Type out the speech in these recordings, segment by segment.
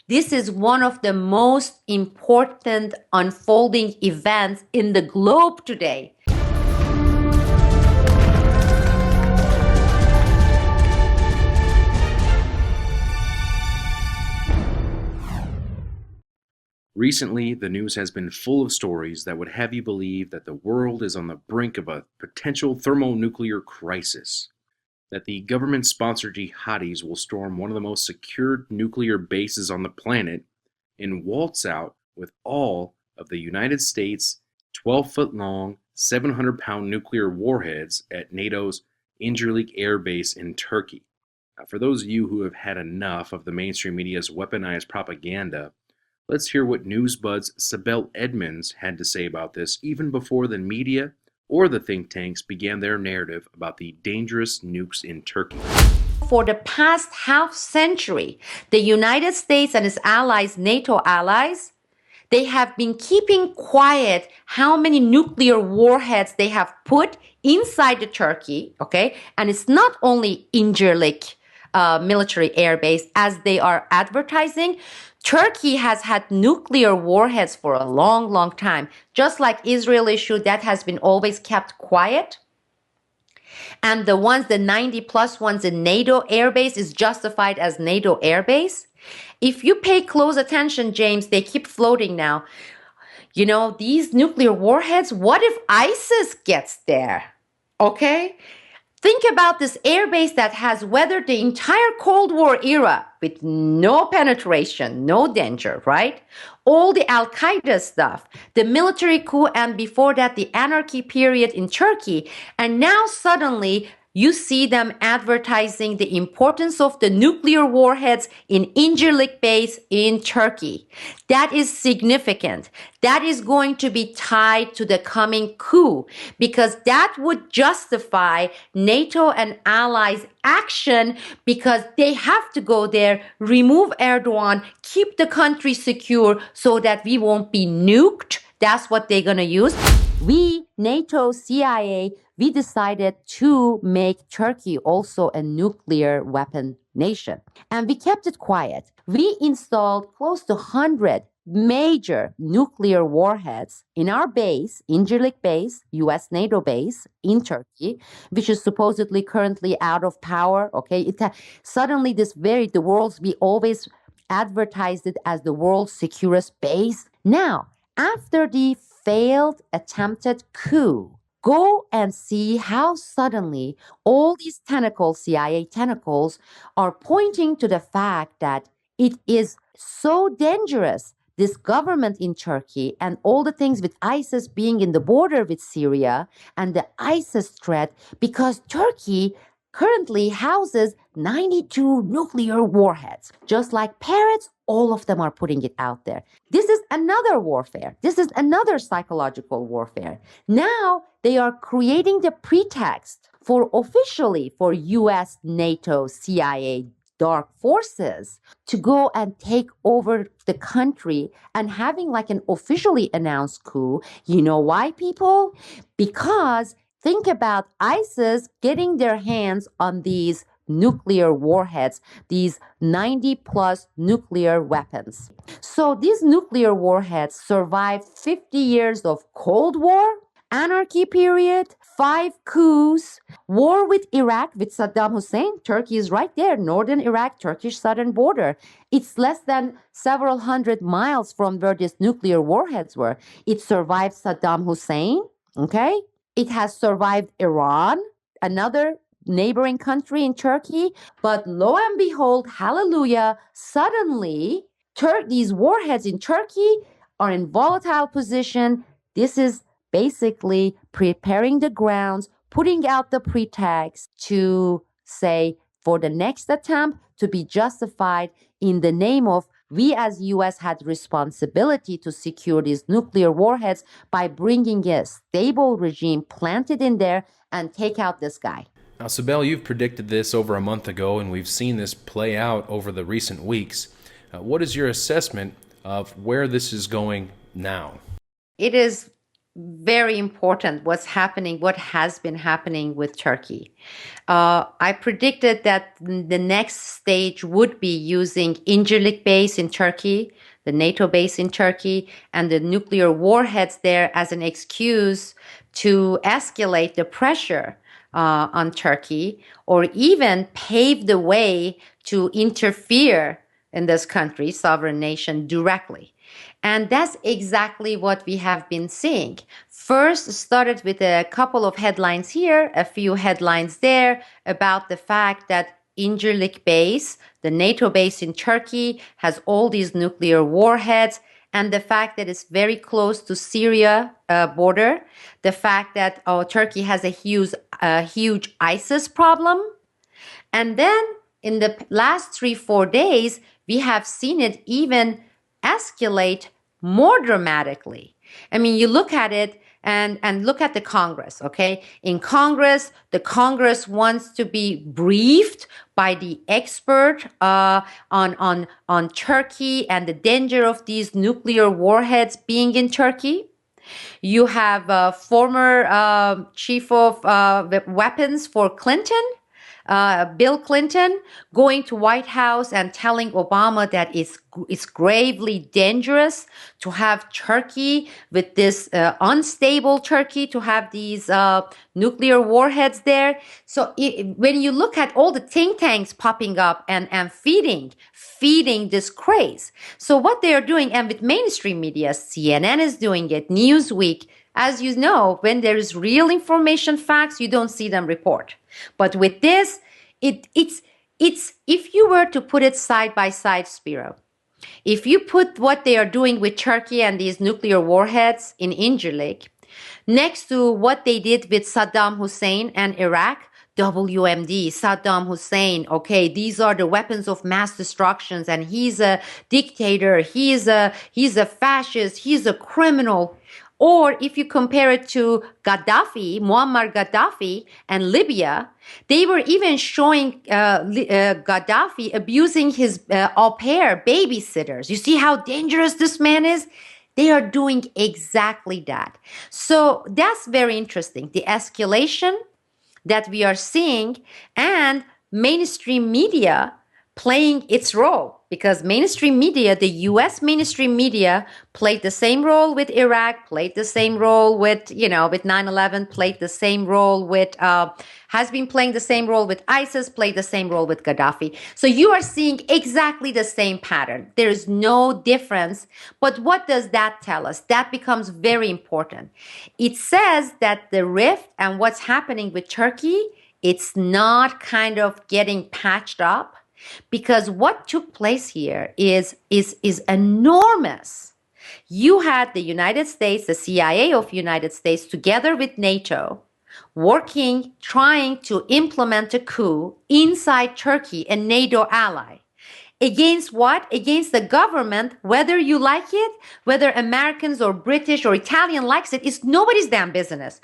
This is one of the most important unfolding events in the globe today. Recently, the news has been full of stories that would have you believe that the world is on the brink of a potential thermonuclear crisis, that the government-sponsored jihadis will storm one of the most secured nuclear bases on the planet and waltz out with all of the United States' 12-foot-long, 700-pound nuclear warheads at NATO's Incirlik air base in Turkey. Now, for those of you who have had enough of the mainstream media's weaponized propaganda, let's hear what Newsbud's Sibel Edmonds had to say about this even before the media or the think tanks began their narrative about the dangerous nukes in Turkey. For the past half century, the United States and its allies, NATO allies, they have been keeping quiet how many nuclear warheads they have put inside the Turkey, okay? And it's not only Incirlik military air base as they are advertising. Turkey has had nuclear warheads for a long, long time. Just like Israel issue, that has been always kept quiet. And the 90 plus ones in NATO airbase is justified as NATO airbase. If you pay close attention, James, they keep floating now. You know, these nuclear warheads, what if ISIS gets there? Okay? Think about this airbase that has weathered the entire Cold War era with no penetration, no danger, right? All the Al-Qaeda stuff, the military coup, and before that, the anarchy period in Turkey. And now suddenly, you see them advertising the importance of the nuclear warheads in Incirlik base in Turkey. That is significant. That is going to be tied to the coming coup because that would justify NATO and allies' action because they have to go there, remove Erdogan, keep the country secure so that we won't be nuked. That's what they're going to use. We, NATO, CIA, we decided to make Turkey also a nuclear weapon nation. And we kept it quiet. We installed close to 100 major nuclear warheads in our base, Incirlik base, US NATO base in Turkey, which is supposedly currently out of power. Okay, suddenly the world's, we always advertised it as the world's securest base. Now, after the failed attempted coup, go and see how suddenly all these tentacles, CIA tentacles, are pointing to the fact that it is so dangerous, this government in Turkey and all the things with ISIS being in the border with Syria and the ISIS threat, because Turkey currently houses 92 nuclear warheads. Just like parrots, all of them are putting it out there. This is another warfare. This is another psychological warfare. Now they are creating the pretext for officially for US, NATO, CIA, dark forces to go and take over the country and having like an officially announced coup. You know why, people? Because think about ISIS getting their hands on these nuclear warheads, these 90 plus nuclear weapons. So these nuclear warheads survived 50 years of Cold War, anarchy period, 5 coups, war with Iraq with Saddam Hussein. Turkey is right there, northern Iraq, Turkish southern border. It's less than several hundred miles from where these nuclear warheads were. It survived Saddam Hussein, okay? It has survived Iran, another neighboring country in Turkey. But lo and behold, hallelujah, suddenly these warheads in Turkey are in volatile position. This is basically preparing the grounds, putting out the pretext to say for the next attempt to be justified in the name of we as US had responsibility to secure these nuclear warheads by bringing a stable regime planted in there and take out this guy. Now, Sibel, you've predicted this over a month ago, and we've seen this play out over the recent weeks. What is your assessment of where this is going now? It is very important what has been happening with Turkey. I predicted that the next stage would be using Incirlik base in Turkey, the NATO base in Turkey, and the nuclear warheads there as an excuse to escalate the pressure on Turkey, or even pave the way to interfere in this country, sovereign nation, directly. And that's exactly what we have been seeing. First, started with a couple of headlines here, a few headlines there about the fact that Incirlik base, the NATO base in Turkey, has all these nuclear warheads, and the fact that it's very close to Syria border, the fact that Turkey has a huge ISIS problem. And then in the last 3-4 days, we have seen it even escalate more dramatically. I mean, you look at it and look at the Congress, okay? In Congress, the Congress wants to be briefed by the expert on Turkey and the danger of these nuclear warheads being in Turkey. You have former chief of weapons for Clinton, Bill Clinton, going to White House and telling Obama that it's gravely dangerous to have Turkey, with this unstable Turkey, to have these nuclear warheads there. So when you look at all the think tanks popping up and feeding this craze, so what they are doing, and with mainstream media, CNN is doing it, Newsweek. As you know, when there is real information, facts, you don't see them report. But with this, it's if you were to put it side by side, Spiro, if you put what they are doing with Turkey and these nuclear warheads in Incirlik next to what they did with Saddam Hussein and Iraq, WMD, Saddam Hussein, okay, these are the weapons of mass destructions, and he's a dictator, he's a fascist, he's a criminal. Or if you compare it to Gaddafi, Muammar Gaddafi and Libya, they were even showing Gaddafi abusing his au pair babysitters. You see how dangerous this man is? They are doing exactly that. So that's very interesting. The escalation that we are seeing, and mainstream media playing its role, because mainstream media, the US mainstream media, played the same role with Iraq, played the same role with 9/11, played the same role with, has been playing the same role with ISIS, played the same role with Gaddafi. So you are seeing exactly the same pattern. There is no difference. But what does that tell us? That becomes very important. It says that the rift and what's happening with Turkey, it's not kind of getting patched up. Because what took place here is enormous. You had the United States, the CIA of United States, together with NATO, working, trying to implement a coup inside Turkey, a NATO ally. Against what? Against the government, whether you like it, whether Americans or British or Italian likes it, it's nobody's damn business.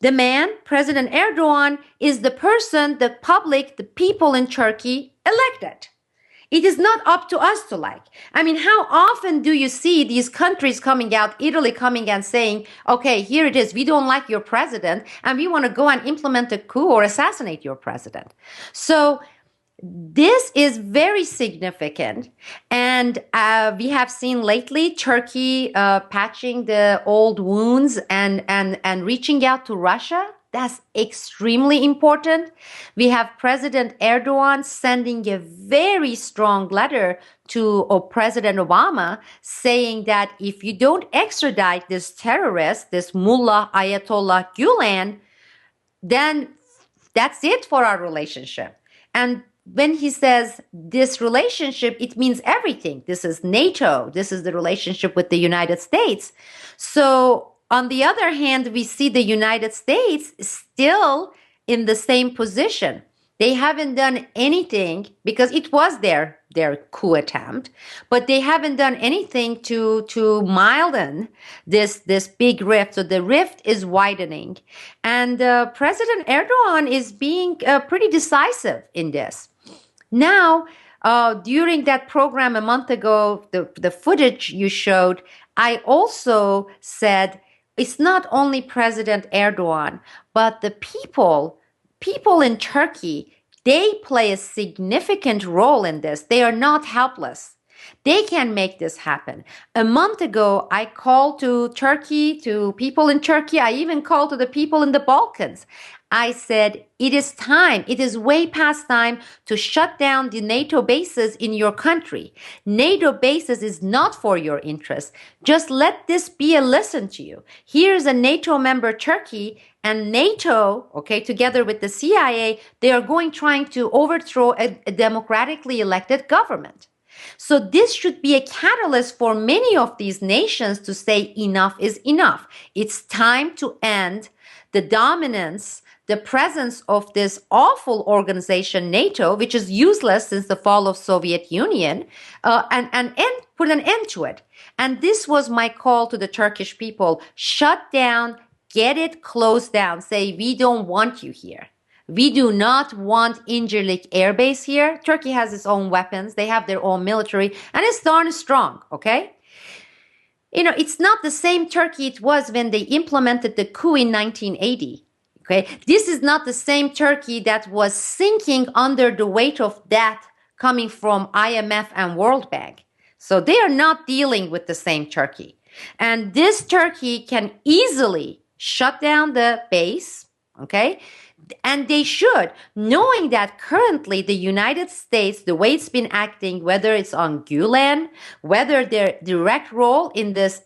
The man, President Erdogan, is the person, the public, the people in Turkey elected. It is not up to us to like. I mean, how often do you see these countries coming out, Italy coming and saying, okay, here it is, we don't like your president, and we want to go and implement a coup or assassinate your president. So this is very significant, and we have seen lately Turkey patching the old wounds and reaching out to Russia. That's extremely important. We have President Erdogan sending a very strong letter to President Obama saying that if you don't extradite this terrorist, this Mullah Ayatollah Gulen, then that's it for our relationship. And when he says this relationship, it means everything. This is NATO. This is the relationship with the United States. So on the other hand, we see the United States still in the same position. They haven't done anything, because it was their coup attempt, but they haven't done anything to milden this big rift. So the rift is widening, and President Erdogan is being pretty decisive in this. Now, during that program a month ago, the footage you showed, I also said it's not only President Erdogan, but the people in Turkey, they play a significant role in this. They are not helpless. They can make this happen. A month ago, I called to Turkey, to people in Turkey. I even called to the people in the Balkans. I said, it is time, it is way past time to shut down the NATO bases in your country. NATO bases is not for your interest. Just let this be a lesson to you. Here's a NATO member, Turkey, and NATO, okay, together with the CIA, they are trying to overthrow a democratically elected government. So this should be a catalyst for many of these nations to say enough is enough. It's time to end the dominance, the presence of this awful organization, NATO, which is useless since the fall of Soviet Union, and put an end to it. And this was my call to the Turkish people. Shut down, get it closed down. Say, we don't want you here. We do not want Incirlik Air Base here. Turkey has its own weapons. They have their own military, and it's darn strong, okay? You know, it's not the same Turkey it was when they implemented the coup in 1980. Okay, this is not the same Turkey that was sinking under the weight of debt coming from IMF and World Bank. So they are not dealing with the same Turkey. And this Turkey can easily shut down the base, okay? And they should, knowing that currently the United States, the way it's been acting, whether it's on Gulen, whether their direct role in this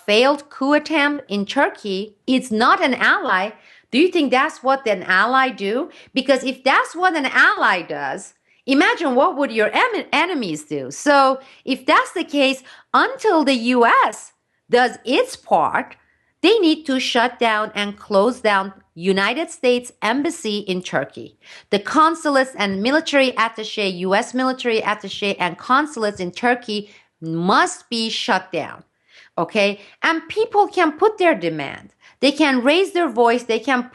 failed coup attempt in Turkey, it's not an ally. Do you think that's what an ally do? Because if that's what an ally does, imagine what would your enemies do. So if that's the case, until the U.S. does its part, they need to shut down and close down United States Embassy in Turkey. The consulates and military attaché, U.S. military attaché and consulates in Turkey must be shut down, okay? And people can put their demand. They can raise their voice, they can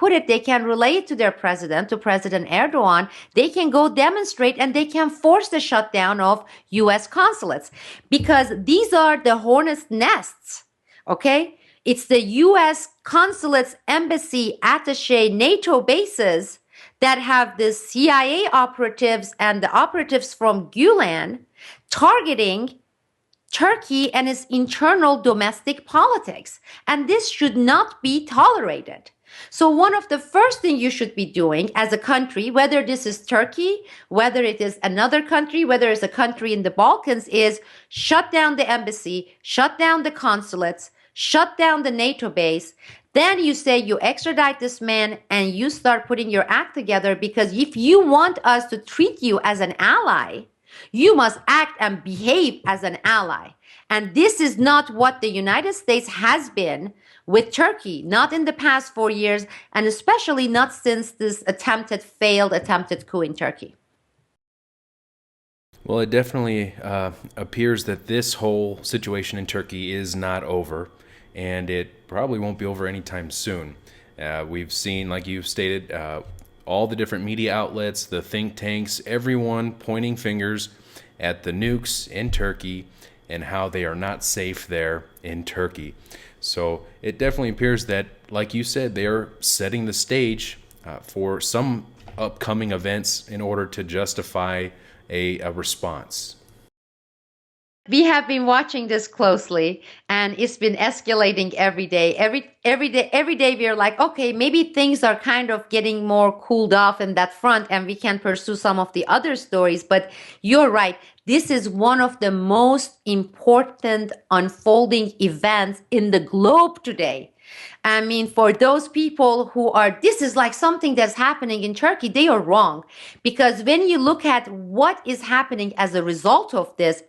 relay it to their president, to President Erdogan. They can go demonstrate and they can force the shutdown of U.S. consulates because these are the hornet's nests, okay? It's the U.S. consulates, embassy, attaché, NATO bases that have the CIA operatives and the operatives from Gulen targeting Turkey and its internal domestic politics. And this should not be tolerated. So one of the first things you should be doing as a country, whether this is Turkey, whether it is another country, whether it's a country in the Balkans, is shut down the embassy, shut down the consulates, shut down the NATO base. Then you say you extradite this man and you start putting your act together, because if you want us to treat you as an ally, you must act and behave as an ally. And this is not what the United States has been with Turkey, not in the past 4 years, and especially not since this failed attempted coup in Turkey. Well, it definitely appears that this whole situation in Turkey is not over, and it probably won't be over anytime soon. We've seen, like you've stated, all the different media outlets, the think tanks, everyone pointing fingers at the nukes in Turkey and how they are not safe there in Turkey. So it definitely appears that, like you said, they are setting the stage for some upcoming events in order to justify a response. We have been watching this closely, and it's been escalating every day. Every day we are like, okay, maybe things are kind of getting more cooled off in that front and we can pursue some of the other stories. But you're right. This is one of the most important unfolding events in the globe today. I mean, for those people who are, this is like something that's happening in Turkey, they are wrong. Because when you look at what is happening as a result of this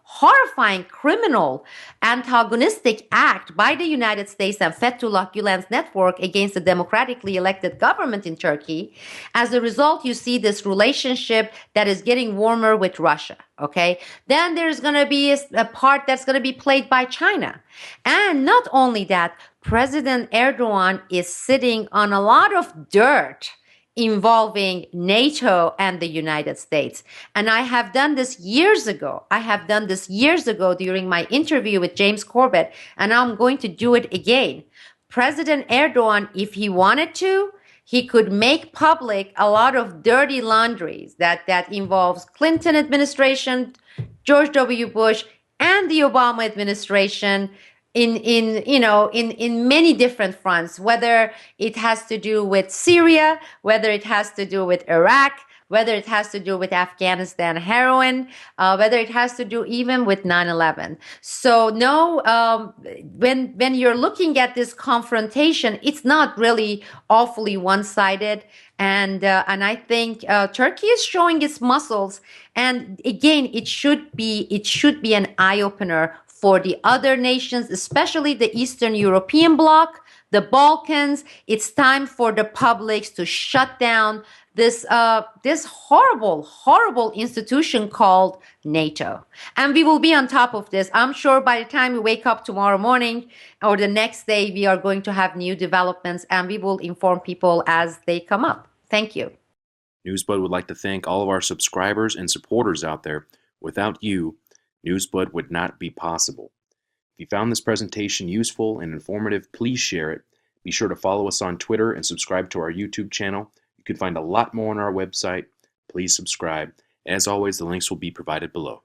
horrifying criminal antagonistic act by the United States and Fethullah Gülen's network against the democratically elected government in Turkey, as a result, you see this relationship that is getting warmer with Russia, okay? Then there's going to be a part that's going to be played by China. And not only that, President Erdogan is sitting on a lot of dirt involving NATO and the United States. And I have done this years ago. I have done this years ago during my interview with James Corbett, and I'm going to do it again. President Erdogan, if he wanted to, he could make public a lot of dirty laundries that involves Clinton administration, George W. Bush, and the Obama administration in many different fronts, whether it has to do with Syria, whether it has to do with Iraq, whether it has to do with Afghanistan heroin, whether it has to do even with 9/11. So no, when you're looking at this confrontation, it's not really awfully one-sided. And I think Turkey is showing its muscles. And again, it should be an eye-opener for the other nations, especially the Eastern European bloc, the Balkans. It's time for the publics to shut down this horrible institution called NATO. And we will be on top of this. I'm sure by the time we wake up tomorrow morning or the next day, we are going to have new developments, and we will inform people as they come up. Thank you. Newsbud would like to thank all of our subscribers and supporters out there. Without you, Newsbud would not be possible. If you found this presentation useful and informative, please share it. Be sure to follow us on Twitter and subscribe to our YouTube channel. You can find a lot more on our website. Please subscribe. As always, the links will be provided below.